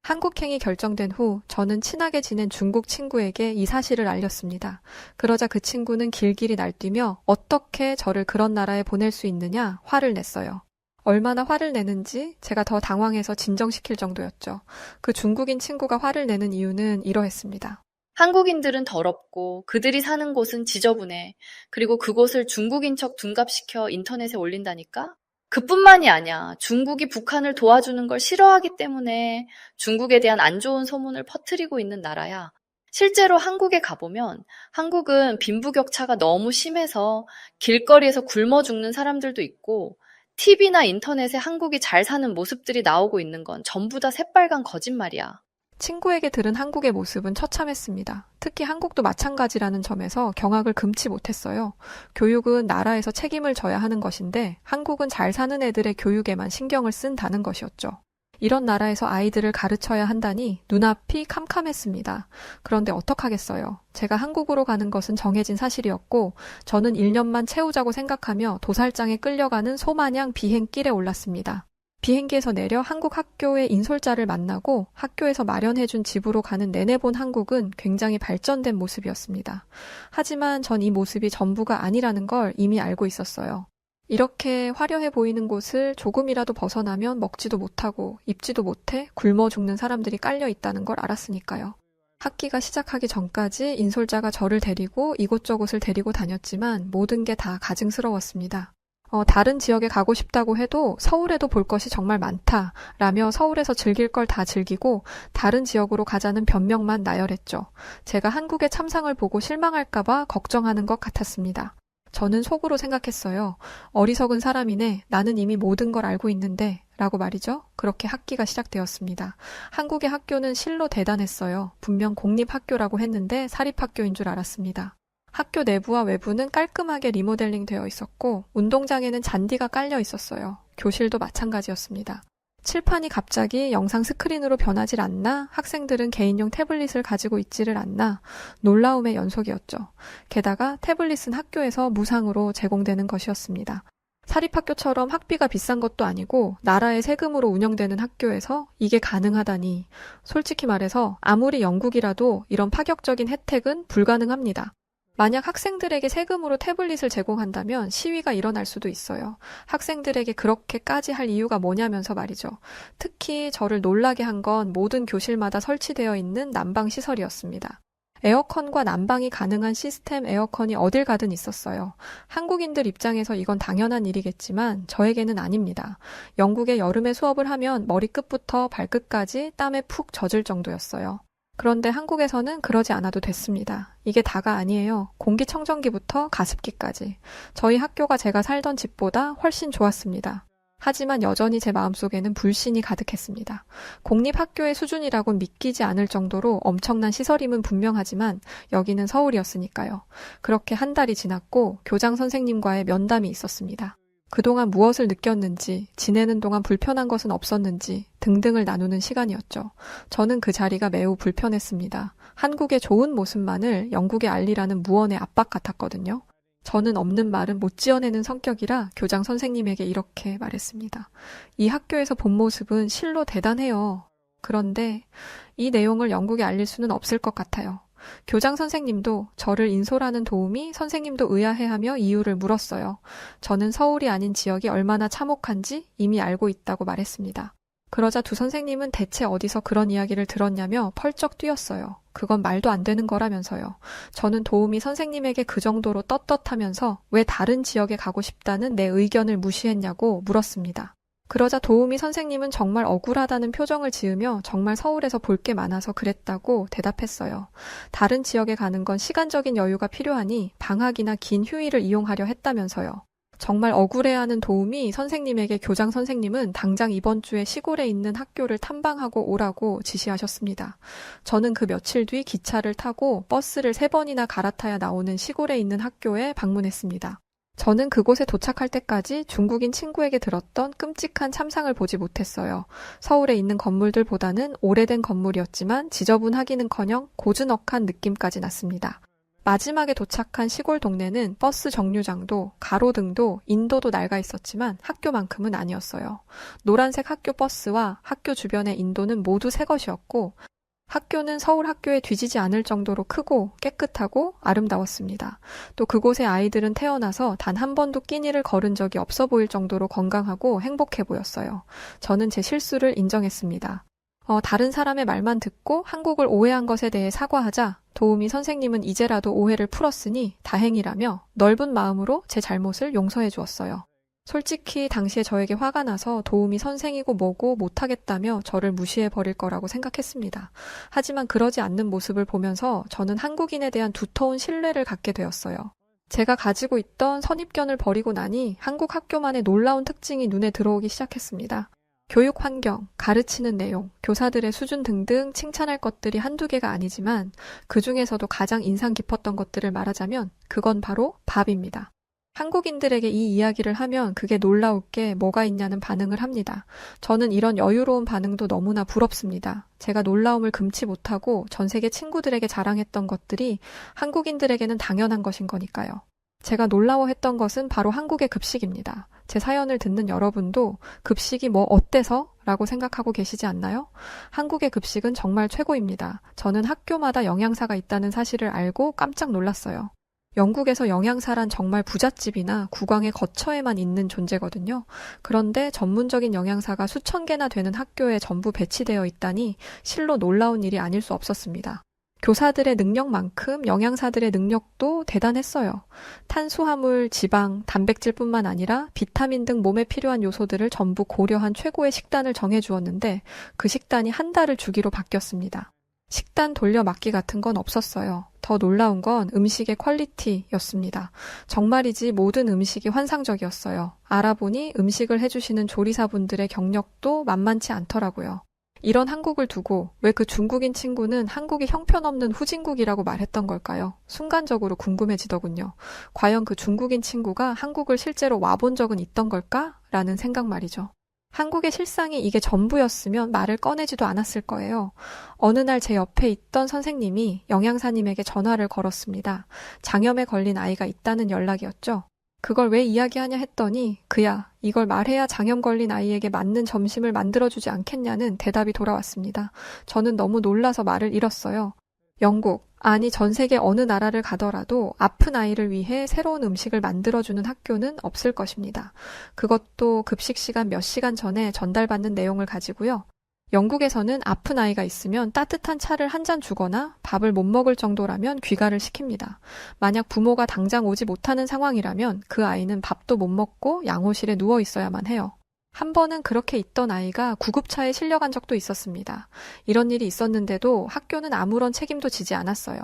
한국행이 결정된 후 저는 친하게 지낸 중국 친구에게 이 사실을 알렸습니다. 그러자 그 친구는 길길이 날뛰며 어떻게 저를 그런 나라에 보낼 수 있느냐 화를 냈어요. 얼마나 화를 내는지 제가 더 당황해서 진정시킬 정도였죠. 그 중국인 친구가 화를 내는 이유는 이러했습니다. 한국인들은 더럽고 그들이 사는 곳은 지저분해. 그리고 그곳을 중국인 척 둔갑시켜 인터넷에 올린다니까? 그뿐만이 아니야. 중국이 북한을 도와주는 걸 싫어하기 때문에 중국에 대한 안 좋은 소문을 퍼뜨리고 있는 나라야. 실제로 한국에 가보면 한국은 빈부격차가 너무 심해서 길거리에서 굶어 죽는 사람들도 있고 TV나 인터넷에 한국이 잘 사는 모습들이 나오고 있는 건 전부 다 새빨간 거짓말이야. 친구에게 들은 한국의 모습은 처참했습니다. 특히 한국도 마찬가지라는 점에서 경악을 금치 못했어요. 교육은 나라에서 책임을 져야 하는 것인데 한국은 잘 사는 애들의 교육에만 신경을 쓴다는 것이었죠. 이런 나라에서 아이들을 가르쳐야 한다니 눈앞이 캄캄했습니다. 그런데 어떡하겠어요. 제가 한국으로 가는 것은 정해진 사실이었고 저는 1년만 채우자고 생각하며 도살장에 끌려가는 소마냥 비행길에 올랐습니다. 비행기에서 내려 한국 학교의 인솔자를 만나고 학교에서 마련해준 집으로 가는 내내 본 한국은 굉장히 발전된 모습이었습니다. 하지만 전 이 모습이 전부가 아니라는 걸 이미 알고 있었어요. 이렇게 화려해 보이는 곳을 조금이라도 벗어나면 먹지도 못하고 입지도 못해 굶어 죽는 사람들이 깔려 있다는 걸 알았으니까요. 학기가 시작하기 전까지 인솔자가 저를 데리고 이곳저곳을 데리고 다녔지만 모든 게 다 가증스러웠습니다. 다른 지역에 가고 싶다고 해도 서울에도 볼 것이 정말 많다 라며 서울에서 즐길 걸 다 즐기고 다른 지역으로 가자는 변명만 나열했죠. 제가 한국의 참상을 보고 실망할까봐 걱정하는 것 같았습니다. 저는 속으로 생각했어요. 어리석은 사람이네. 나는 이미 모든 걸 알고 있는데 라고 말이죠. 그렇게 학기가 시작되었습니다. 한국의 학교는 실로 대단했어요. 분명 공립학교라고 했는데 사립학교인 줄 알았습니다. 학교 내부와 외부는 깔끔하게 리모델링 되어 있었고 운동장에는 잔디가 깔려 있었어요. 교실도 마찬가지였습니다. 칠판이 갑자기 영상 스크린으로 변하질 않나? 학생들은 개인용 태블릿을 가지고 있지를 않나? 놀라움의 연속이었죠. 게다가 태블릿은 학교에서 무상으로 제공되는 것이었습니다. 사립학교처럼 학비가 비싼 것도 아니고 나라의 세금으로 운영되는 학교에서 이게 가능하다니. 솔직히 말해서 아무리 영국이라도 이런 파격적인 혜택은 불가능합니다. 만약 학생들에게 세금으로 태블릿을 제공한다면 시위가 일어날 수도 있어요. 학생들에게 그렇게까지 할 이유가 뭐냐면서 말이죠. 특히 저를 놀라게 한 건 모든 교실마다 설치되어 있는 난방시설이었습니다. 에어컨과 난방이 가능한 시스템 에어컨이 어딜 가든 있었어요. 한국인들 입장에서 이건 당연한 일이겠지만 저에게는 아닙니다. 영국의 여름에 수업을 하면 머리끝부터 발끝까지 땀에 푹 젖을 정도였어요. 그런데 한국에서는 그러지 않아도 됐습니다. 이게 다가 아니에요. 공기청정기부터 가습기까지. 저희 학교가 제가 살던 집보다 훨씬 좋았습니다. 하지만 여전히 제 마음속에는 불신이 가득했습니다. 공립학교의 수준이라곤 믿기지 않을 정도로 엄청난 시설임은 분명하지만 여기는 서울이었으니까요. 그렇게 한 달이 지났고 교장 선생님과의 면담이 있었습니다. 그동안 무엇을 느꼈는지, 지내는 동안 불편한 것은 없었는지 등등을 나누는 시간이었죠. 저는 그 자리가 매우 불편했습니다. 한국의 좋은 모습만을 영국에 알리라는 무언의 압박 같았거든요. 저는 없는 말은 못 지어내는 성격이라 교장 선생님에게 이렇게 말했습니다. 이 학교에서 본 모습은 실로 대단해요. 그런데 이 내용을 영국에 알릴 수는 없을 것 같아요. 교장 선생님도 저를 인솔하는 도움이 선생님도 의아해하며 이유를 물었어요. 저는 서울이 아닌 지역이 얼마나 참혹한지 이미 알고 있다고 말했습니다. 그러자 두 선생님은 대체 어디서 그런 이야기를 들었냐며 펄쩍 뛰었어요. 그건 말도 안 되는 거라면서요. 저는 도움이 선생님에게 그 정도로 떳떳하면서 왜 다른 지역에 가고 싶다는 내 의견을 무시했냐고 물었습니다. 그러자 도우미 선생님은 정말 억울하다는 표정을 지으며 정말 서울에서 볼 게 많아서 그랬다고 대답했어요. 다른 지역에 가는 건 시간적인 여유가 필요하니 방학이나 긴 휴일을 이용하려 했다면서요. 정말 억울해하는 도우미 선생님에게 교장 선생님은 당장 이번 주에 시골에 있는 학교를 탐방하고 오라고 지시하셨습니다. 저는 그 며칠 뒤 기차를 타고 버스를 3번이나 갈아타야 나오는 시골에 있는 학교에 방문했습니다. 저는 그곳에 도착할 때까지 중국인 친구에게 들었던 끔찍한 참상을 보지 못했어요. 서울에 있는 건물들보다는 오래된 건물이었지만 지저분하기는커녕 고즈넉한 느낌까지 났습니다. 마지막에 도착한 시골 동네는 버스 정류장도 가로등도 인도도 낡아 있었지만 학교만큼은 아니었어요. 노란색 학교 버스와 학교 주변의 인도는 모두 새 것이었고 학교는 서울 학교에 뒤지지 않을 정도로 크고 깨끗하고 아름다웠습니다. 또 그곳의 아이들은 태어나서 단 한 번도 끼니를 거른 적이 없어 보일 정도로 건강하고 행복해 보였어요. 저는 제 실수를 인정했습니다. 다른 사람의 말만 듣고 한국을 오해한 것에 대해 사과하자 도우미 선생님은 이제라도 오해를 풀었으니 다행이라며 넓은 마음으로 제 잘못을 용서해 주었어요. 솔직히 당시에 저에게 화가 나서 도우미 선생이고 뭐고 못하겠다며 저를 무시해 버릴 거라고 생각했습니다. 하지만 그러지 않는 모습을 보면서 저는 한국인에 대한 두터운 신뢰를 갖게 되었어요. 제가 가지고 있던 선입견을 버리고 나니 한국 학교만의 놀라운 특징이 눈에 들어오기 시작했습니다. 교육 환경, 가르치는 내용, 교사들의 수준 등등 칭찬할 것들이 한두 개가 아니지만 그 중에서도 가장 인상 깊었던 것들을 말하자면 그건 바로 밥입니다. 한국인들에게 이 이야기를 하면 그게 놀라울 게 뭐가 있냐는 반응을 합니다. 저는 이런 여유로운 반응도 너무나 부럽습니다. 제가 놀라움을 금치 못하고 전 세계 친구들에게 자랑했던 것들이 한국인들에게는 당연한 것인 거니까요. 제가 놀라워했던 것은 바로 한국의 급식입니다. 제 사연을 듣는 여러분도 급식이 뭐 어때서? 라고 생각하고 계시지 않나요? 한국의 급식은 정말 최고입니다. 저는 학교마다 영양사가 있다는 사실을 알고 깜짝 놀랐어요. 영국에서 영양사란 정말 부잣집이나 국왕의 거처에만 있는 존재거든요. 그런데 전문적인 영양사가 수천 개나 되는 학교에 전부 배치되어 있다니 실로 놀라운 일이 아닐 수 없었습니다. 교사들의 능력만큼 영양사들의 능력도 대단했어요. 탄수화물, 지방, 단백질뿐만 아니라 비타민 등 몸에 필요한 요소들을 전부 고려한 최고의 식단을 정해주었는데 그 식단이 한 달을 주기로 바뀌었습니다. 식단 돌려막기 같은 건 없었어요. 더 놀라운 건 음식의 퀄리티였습니다. 정말이지 모든 음식이 환상적이었어요. 알아보니 음식을 해주시는 조리사분들의 경력도 만만치 않더라고요. 이런 한국을 두고 왜 그 중국인 친구는 한국이 형편없는 후진국이라고 말했던 걸까요? 순간적으로 궁금해지더군요. 과연 그 중국인 친구가 한국을 실제로 와본 적은 있던 걸까? 라는 생각 말이죠. 한국의 실상이 이게 전부였으면 말을 꺼내지도 않았을 거예요. 어느 날 제 옆에 있던 선생님이 영양사님에게 전화를 걸었습니다. 장염에 걸린 아이가 있다는 연락이었죠. 그걸 왜 이야기하냐 했더니 그야 이걸 말해야 장염 걸린 아이에게 맞는 점심을 만들어주지 않겠냐는 대답이 돌아왔습니다. 저는 너무 놀라서 말을 잃었어요. 영국, 아니 전 세계 어느 나라를 가더라도 아픈 아이를 위해 새로운 음식을 만들어주는 학교는 없을 것입니다. 그것도 급식 시간 몇 시간 전에 전달받는 내용을 가지고요. 영국에서는 아픈 아이가 있으면 따뜻한 차를 한 잔 주거나 밥을 못 먹을 정도라면 귀가를 시킵니다. 만약 부모가 당장 오지 못하는 상황이라면 그 아이는 밥도 못 먹고 양호실에 누워 있어야만 해요. 한 번은 그렇게 있던 아이가 구급차에 실려간 적도 있었습니다. 이런 일이 있었는데도 학교는 아무런 책임도 지지 않았어요.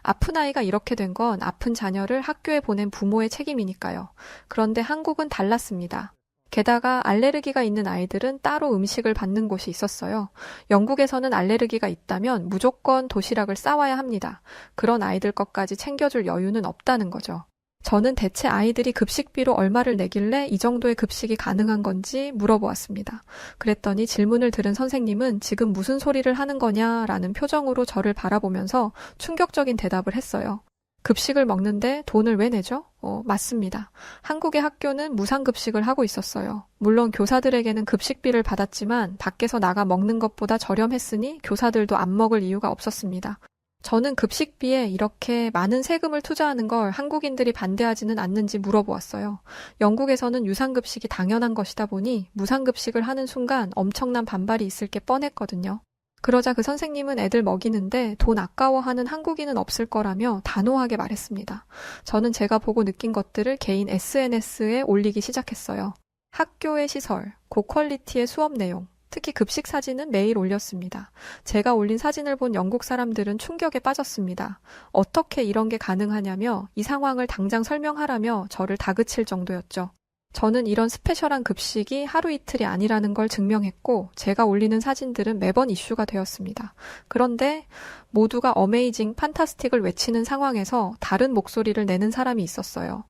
아픈 아이가 이렇게 된 건 아픈 자녀를 학교에 보낸 부모의 책임이니까요. 그런데 한국은 달랐습니다. 게다가 알레르기가 있는 아이들은 따로 음식을 받는 곳이 있었어요. 영국에서는 알레르기가 있다면 무조건 도시락을 싸와야 합니다. 그런 아이들 것까지 챙겨줄 여유는 없다는 거죠. 저는 대체 아이들이 급식비로 얼마를 내길래 이 정도의 급식이 가능한 건지 물어보았습니다. 그랬더니 질문을 들은 선생님은 지금 무슨 소리를 하는 거냐라는 표정으로 저를 바라보면서 충격적인 대답을 했어요. 급식을 먹는데 돈을 왜 내죠? 맞습니다. 한국의 학교는 무상급식을 하고 있었어요. 물론 교사들에게는 급식비를 받았지만 밖에서 나가 먹는 것보다 저렴했으니 교사들도 안 먹을 이유가 없었습니다. 저는 급식비에 이렇게 많은 세금을 투자하는 걸 한국인들이 반대하지는 않는지 물어보았어요. 영국에서는 유상급식이 당연한 것이다 보니 무상급식을 하는 순간 엄청난 반발이 있을 게 뻔했거든요. 그러자 그 선생님은 애들 먹이는데 돈 아까워하는 한국인은 없을 거라며 단호하게 말했습니다. 저는 제가 보고 느낀 것들을 개인 SNS에 올리기 시작했어요. 학교의 시설, 고퀄리티의 수업 내용, 특히 급식 사진은 매일 올렸습니다. 제가 올린 사진을 본 영국 사람들은 충격에 빠졌습니다. 어떻게 이런 게 가능하냐며 이 상황을 당장 설명하라며 저를 다그칠 정도였죠. 저는 이런 스페셜한 급식이 하루 이틀이 아니라는 걸 증명했고 제가 올리는 사진들은 매번 이슈가 되었습니다. 그런데 모두가 어메이징, 판타스틱을 외치는 상황에서 다른 목소리를 내는 사람이 있었어요.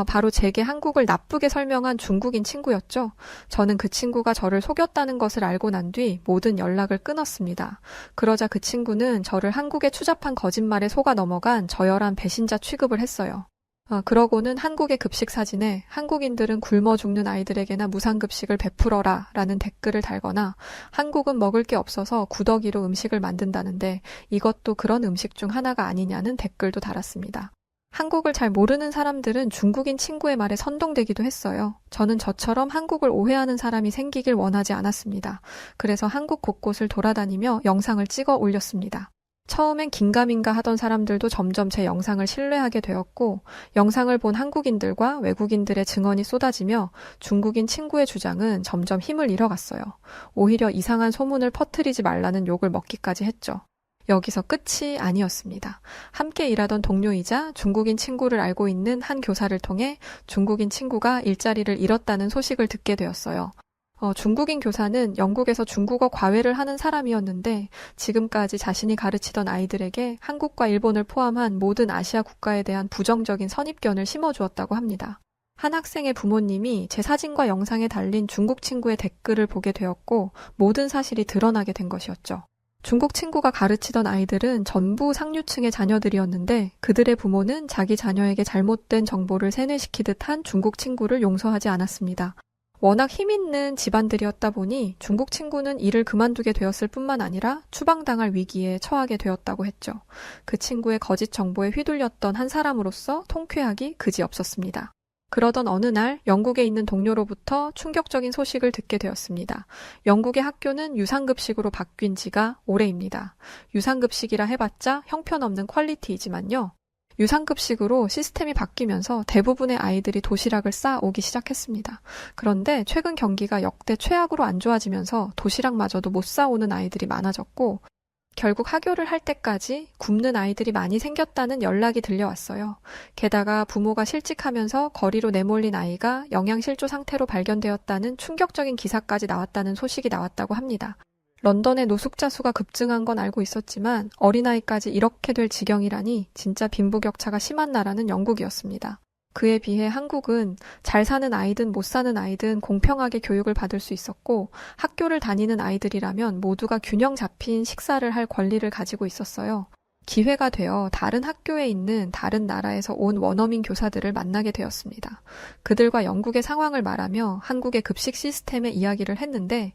바로 제게 한국을 나쁘게 설명한 중국인 친구였죠. 저는 그 친구가 저를 속였다는 것을 알고 난 뒤 모든 연락을 끊었습니다. 그러자 그 친구는 저를 한국의 추잡한 거짓말에 속아 넘어간 저열한 배신자 취급을 했어요. 그러고는 한국의 급식 사진에 한국인들은 굶어 죽는 아이들에게나 무상급식을 베풀어라 라는 댓글을 달거나 한국은 먹을 게 없어서 구더기로 음식을 만든다는데 이것도 그런 음식 중 하나가 아니냐는 댓글도 달았습니다. 한국을 잘 모르는 사람들은 중국인 친구의 말에 선동되기도 했어요. 저는 저처럼 한국을 오해하는 사람이 생기길 원하지 않았습니다. 그래서 한국 곳곳을 돌아다니며 영상을 찍어 올렸습니다. 처음엔 긴가민가 하던 사람들도 점점 제 영상을 신뢰하게 되었고 영상을 본 한국인들과 외국인들의 증언이 쏟아지며 중국인 친구의 주장은 점점 힘을 잃어갔어요. 오히려 이상한 소문을 퍼뜨리지 말라는 욕을 먹기까지 했죠. 여기서 끝이 아니었습니다. 함께 일하던 동료이자 중국인 친구를 알고 있는 한 교사를 통해 중국인 친구가 일자리를 잃었다는 소식을 듣게 되었어요. 중국인 교사는 영국에서 중국어 과외를 하는 사람이었는데 지금까지 자신이 가르치던 아이들에게 한국과 일본을 포함한 모든 아시아 국가에 대한 부정적인 선입견을 심어주었다고 합니다. 한 학생의 부모님이 제 사진과 영상에 달린 중국 친구의 댓글을 보게 되었고 모든 사실이 드러나게 된 것이었죠. 중국 친구가 가르치던 아이들은 전부 상류층의 자녀들이었는데 그들의 부모는 자기 자녀에게 잘못된 정보를 세뇌시키듯 한 중국 친구를 용서하지 않았습니다. 워낙 힘있는 집안들이었다 보니 중국 친구는 일을 그만두게 되었을 뿐만 아니라 추방당할 위기에 처하게 되었다고 했죠. 그 친구의 거짓 정보에 휘둘렸던 한 사람으로서 통쾌하기 그지없었습니다. 그러던 어느 날 영국에 있는 동료로부터 충격적인 소식을 듣게 되었습니다. 영국의 학교는 유상급식으로 바뀐 지가 오래입니다. 유상급식이라 해봤자 형편없는 퀄리티이지만요. 유상급식으로 시스템이 바뀌면서 대부분의 아이들이 도시락을 싸오기 시작했습니다. 그런데 최근 경기가 역대 최악으로 안 좋아지면서 도시락마저도 못 싸오는 아이들이 많아졌고 결국 하교를 할 때까지 굶는 아이들이 많이 생겼다는 연락이 들려왔어요. 게다가 부모가 실직하면서 거리로 내몰린 아이가 영양실조 상태로 발견되었다는 충격적인 기사까지 나왔다는 소식이 나왔다고 합니다. 런던의 노숙자 수가 급증한 건 알고 있었지만 어린아이까지 이렇게 될 지경이라니 진짜 빈부격차가 심한 나라는 영국이었습니다. 그에 비해 한국은 잘 사는 아이든 못 사는 아이든 공평하게 교육을 받을 수 있었고 학교를 다니는 아이들이라면 모두가 균형 잡힌 식사를 할 권리를 가지고 있었어요. 기회가 되어 다른 학교에 있는 다른 나라에서 온 원어민 교사들을 만나게 되었습니다. 그들과 영국의 상황을 말하며 한국의 급식 시스템의 이야기를 했는데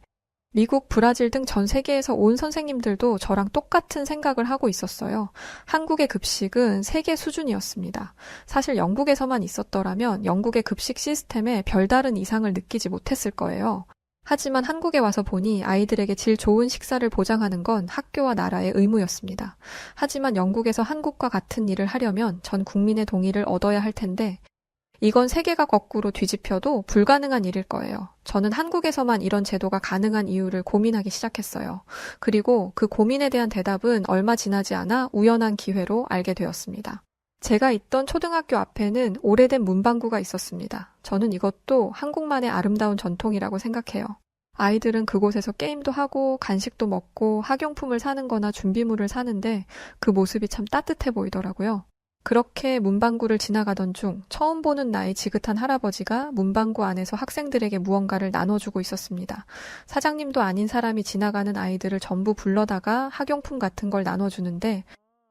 미국, 브라질 등 전 세계에서 온 선생님들도 저랑 똑같은 생각을 하고 있었어요. 한국의 급식은 세계 수준이었습니다. 사실 영국에서만 있었더라면 영국의 급식 시스템에 별다른 이상을 느끼지 못했을 거예요. 하지만 한국에 와서 보니 아이들에게 질 좋은 식사를 보장하는 건 학교와 나라의 의무였습니다. 하지만 영국에서 한국과 같은 일을 하려면 전 국민의 동의를 얻어야 할 텐데 이건 세계가 거꾸로 뒤집혀도 불가능한 일일 거예요. 저는 한국에서만 이런 제도가 가능한 이유를 고민하기 시작했어요. 그리고 그 고민에 대한 대답은 얼마 지나지 않아 우연한 기회로 알게 되었습니다. 제가 있던 초등학교 앞에는 오래된 문방구가 있었습니다. 저는 이것도 한국만의 아름다운 전통이라고 생각해요. 아이들은 그곳에서 게임도 하고 간식도 먹고 학용품을 사는 거나 준비물을 사는데 그 모습이 참 따뜻해 보이더라고요. 그렇게 문방구를 지나가던 중 처음 보는 나이 지긋한 할아버지가 문방구 안에서 학생들에게 무언가를 나눠주고 있었습니다. 사장님도 아닌 사람이 지나가는 아이들을 전부 불러다가 학용품 같은 걸 나눠주는데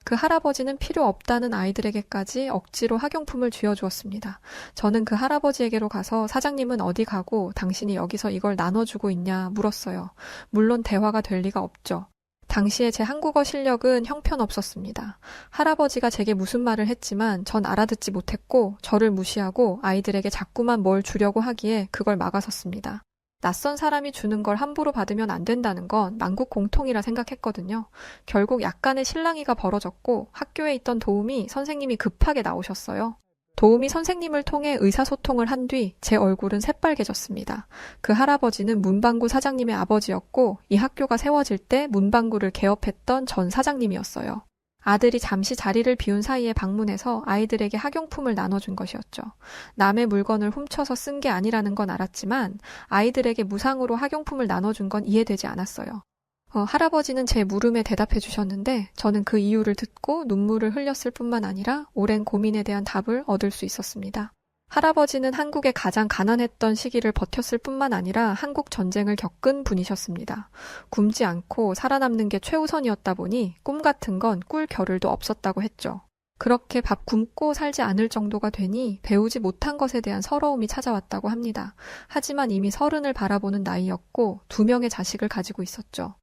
그 할아버지는 필요 없다는 아이들에게까지 억지로 학용품을 쥐어주었습니다. 저는 그 할아버지에게로 가서 사장님은 어디 가고 당신이 여기서 이걸 나눠주고 있냐 물었어요. 물론 대화가 될 리가 없죠. 당시에 제 한국어 실력은 형편없었습니다. 할아버지가 제게 무슨 말을 했지만 전 알아듣지 못했고 저를 무시하고 아이들에게 자꾸만 뭘 주려고 하기에 그걸 막아섰습니다. 낯선 사람이 주는 걸 함부로 받으면 안 된다는 건 만국 공통이라 생각했거든요. 결국 약간의 실랑이가 벌어졌고 학교에 있던 도우미 선생님이 급하게 나오셨어요. 도우미 선생님을 통해 의사소통을 한 뒤 제 얼굴은 새빨개졌습니다. 그 할아버지는 문방구 사장님의 아버지였고 이 학교가 세워질 때 문방구를 개업했던 전 사장님이었어요. 아들이 잠시 자리를 비운 사이에 방문해서 아이들에게 학용품을 나눠준 것이었죠. 남의 물건을 훔쳐서 쓴 게 아니라는 건 알았지만 아이들에게 무상으로 학용품을 나눠준 건 이해되지 않았어요. 할아버지는 제 물음에 대답해 주셨는데 저는 그 이유를 듣고 눈물을 흘렸을 뿐만 아니라 오랜 고민에 대한 답을 얻을 수 있었습니다. 할아버지는 한국에 가장 가난했던 시기를 버텼을 뿐만 아니라 한국 전쟁을 겪은 분이셨습니다. 굶지 않고 살아남는 게 최우선이었다 보니 꿈 같은 건 꿀 겨를도 없었다고 했죠. 그렇게 밥 굶고 살지 않을 정도가 되니 배우지 못한 것에 대한 서러움이 찾아왔다고 합니다. 하지만 이미 30을 바라보는 나이였고 2명의 자식을 가지고 있었죠.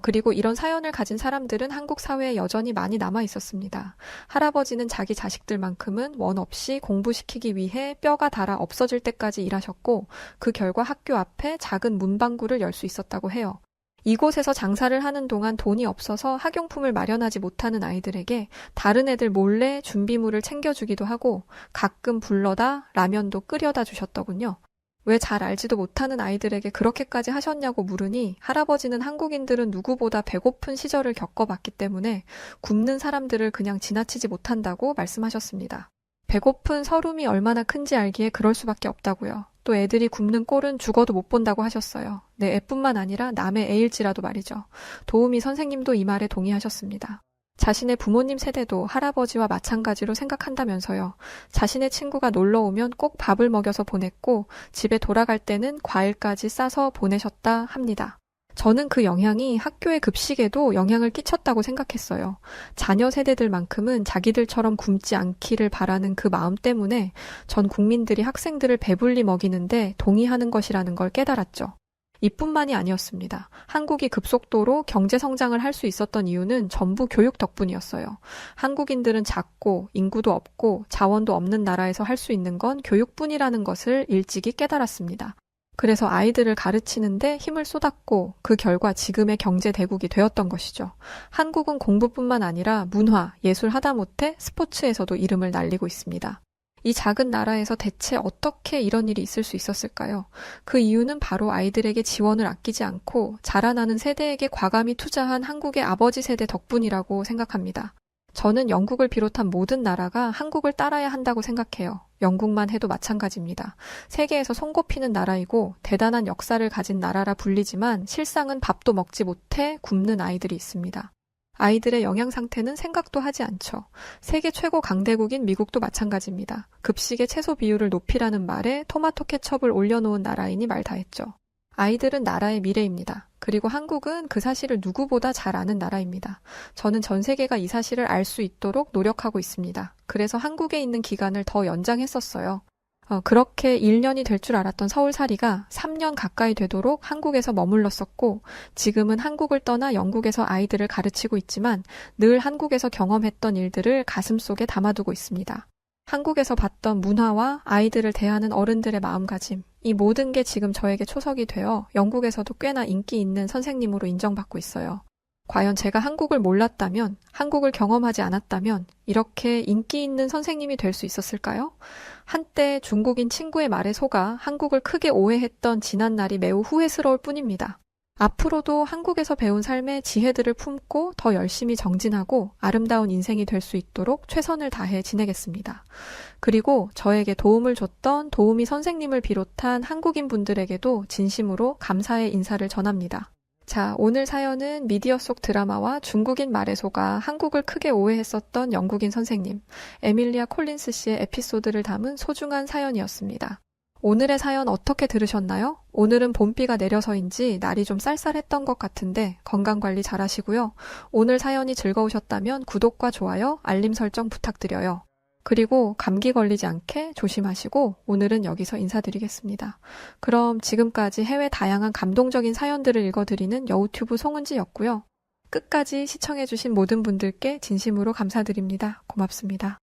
그리고 이런 사연을 가진 사람들은 한국 사회에 여전히 많이 남아 있었습니다. 할아버지는 자기 자식들만큼은 원 없이 공부시키기 위해 뼈가 닳아 없어질 때까지 일하셨고 그 결과 학교 앞에 작은 문방구를 열 수 있었다고 해요. 이곳에서 장사를 하는 동안 돈이 없어서 학용품을 마련하지 못하는 아이들에게 다른 애들 몰래 준비물을 챙겨주기도 하고 가끔 불러다 라면도 끓여다 주셨더군요. 왜 잘 알지도 못하는 아이들에게 그렇게까지 하셨냐고 물으니 할아버지는 한국인들은 누구보다 배고픈 시절을 겪어봤기 때문에 굶는 사람들을 그냥 지나치지 못한다고 말씀하셨습니다. 배고픈 서름이 얼마나 큰지 알기에 그럴 수밖에 없다고요. 또 애들이 굶는 꼴은 죽어도 못 본다고 하셨어요. 내 애뿐만 아니라 남의 애일지라도 말이죠. 도우미 선생님도 이 말에 동의하셨습니다. 자신의 부모님 세대도 할아버지와 마찬가지로 생각한다면서요. 자신의 친구가 놀러 오면 꼭 밥을 먹여서 보냈고 집에 돌아갈 때는 과일까지 싸서 보내셨다 합니다. 저는 그 영향이 학교의 급식에도 영향을 끼쳤다고 생각했어요. 자녀 세대들만큼은 자기들처럼 굶지 않기를 바라는 그 마음 때문에 전 국민들이 학생들을 배불리 먹이는데 동의하는 것이라는 걸 깨달았죠. 이뿐만이 아니었습니다. 한국이 급속도로 경제 성장을 할 수 있었던 이유는 전부 교육 덕분이었어요. 한국인들은 작고 인구도 없고 자원도 없는 나라에서 할 수 있는 건 교육뿐이라는 것을 일찍이 깨달았습니다. 그래서 아이들을 가르치는데 힘을 쏟았고 그 결과 지금의 경제 대국이 되었던 것이죠. 한국은 공부뿐만 아니라 문화, 예술 하다못해 스포츠에서도 이름을 날리고 있습니다. 이 작은 나라에서 대체 어떻게 이런 일이 있을 수 있었을까요? 그 이유는 바로 아이들에게 지원을 아끼지 않고 자라나는 세대에게 과감히 투자한 한국의 아버지 세대 덕분이라고 생각합니다. 저는 영국을 비롯한 모든 나라가 한국을 따라야 한다고 생각해요. 영국만 해도 마찬가지입니다. 세계에서 손꼽히는 나라이고 대단한 역사를 가진 나라라 불리지만 실상은 밥도 먹지 못해 굶는 아이들이 있습니다. 아이들의 영양 상태는 생각도 하지 않죠. 세계 최고 강대국인 미국도 마찬가지입니다. 급식의 채소 비율을 높이라는 말에 토마토 케첩을 올려놓은 나라이니 말 다했죠. 아이들은 나라의 미래입니다. 그리고 한국은 그 사실을 누구보다 잘 아는 나라입니다. 저는 전 세계가 이 사실을 알 수 있도록 노력하고 있습니다. 그래서 한국에 있는 기간을 더 연장했었어요. 그렇게 1년이 될 줄 알았던 서울살이가 3년 가까이 되도록 한국에서 머물렀었고 지금은 한국을 떠나 영국에서 아이들을 가르치고 있지만 늘 한국에서 경험했던 일들을 가슴속에 담아두고 있습니다. 한국에서 봤던 문화와 아이들을 대하는 어른들의 마음가짐, 이 모든 게 지금 저에게 초석이 되어 영국에서도 꽤나 인기 있는 선생님으로 인정받고 있어요. 과연 제가 한국을 몰랐다면, 한국을 경험하지 않았다면 이렇게 인기 있는 선생님이 될 수 있었을까요? 한때 중국인 친구의 말에 속아 한국을 크게 오해했던 지난 날이 매우 후회스러울 뿐입니다. 앞으로도 한국에서 배운 삶의 지혜들을 품고 더 열심히 정진하고 아름다운 인생이 될 수 있도록 최선을 다해 지내겠습니다. 그리고 저에게 도움을 줬던 도우미 선생님을 비롯한 한국인 분들에게도 진심으로 감사의 인사를 전합니다. 자, 오늘 사연은 미디어 속 드라마와 중국인 말에 속아 한국을 크게 오해했었던 영국인 선생님, 에밀리아 콜린스 씨의 에피소드를 담은 소중한 사연이었습니다. 오늘의 사연 어떻게 들으셨나요? 오늘은 봄비가 내려서인지 날이 좀 쌀쌀했던 것 같은데 건강관리 잘 하시고요. 오늘 사연이 즐거우셨다면 구독과 좋아요, 알림 설정 부탁드려요. 그리고 감기 걸리지 않게 조심하시고 오늘은 여기서 인사드리겠습니다. 그럼 지금까지 해외 다양한 감동적인 사연들을 읽어드리는 여우튜브 송은지였고요. 끝까지 시청해주신 모든 분들께 진심으로 감사드립니다. 고맙습니다.